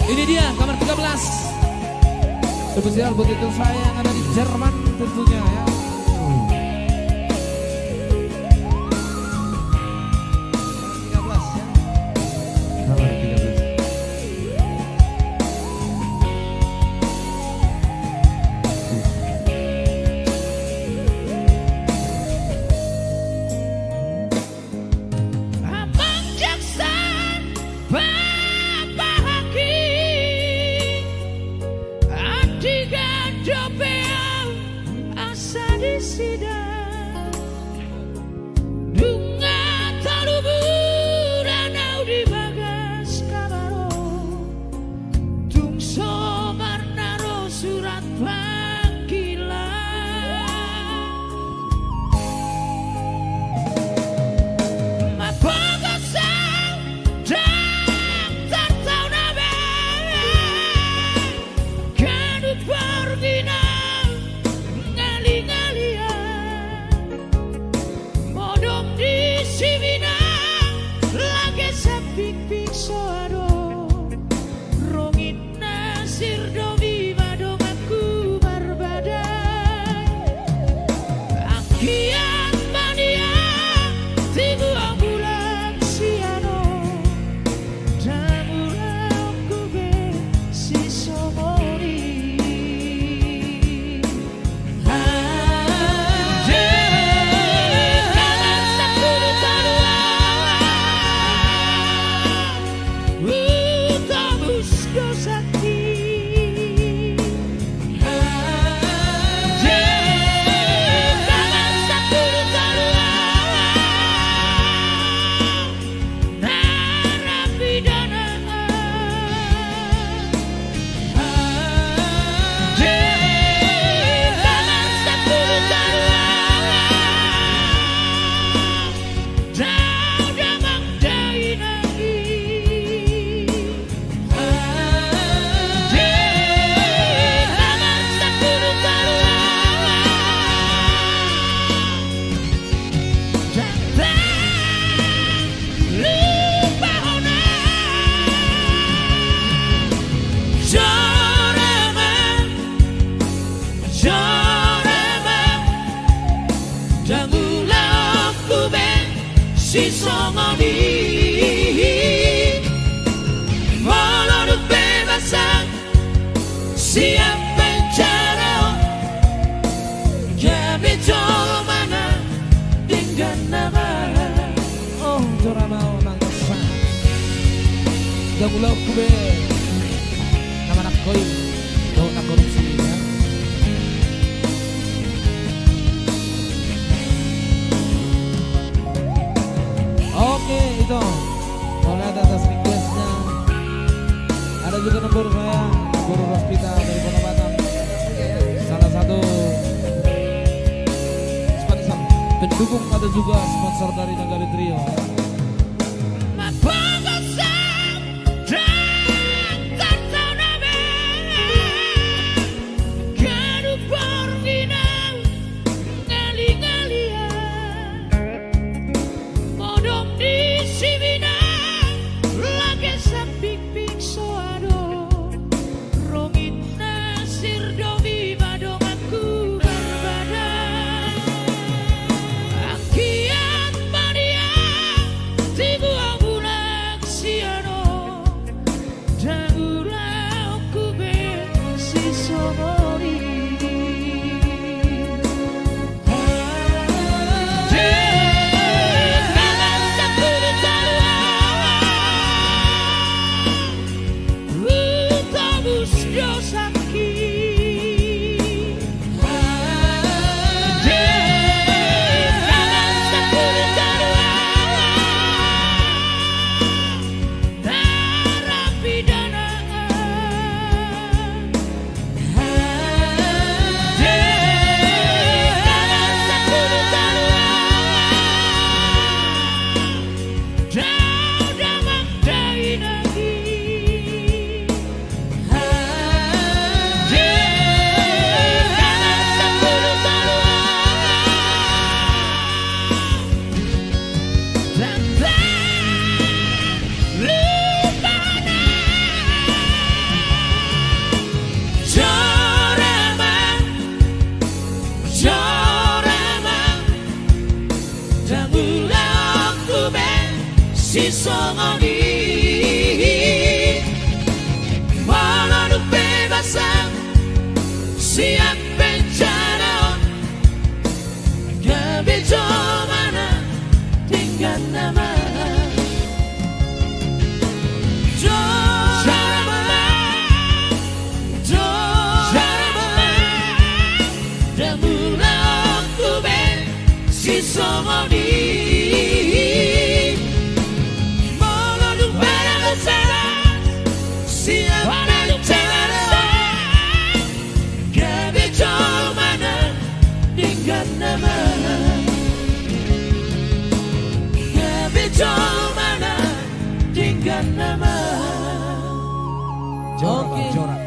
Ini dia kamar 13. Spesial buat itu saya yang ada di Jerman tentunya ya. Jamulau kube nama anak koi kau tak korupsi ya. Oke itu boleh atas requestnya. Ada juga nomor saya Guru Rospita dari Kota Batam, salah satu sponsor pendukung, ada juga sponsor dari Nagari Trio ya. sisongoni walau bebasan siap bencana kebijo mana tinggal nama sisongoni walau bebasan siap bencana kebijo mana tinggal nama kebijo mana tinggal nama. Jorak, jorak.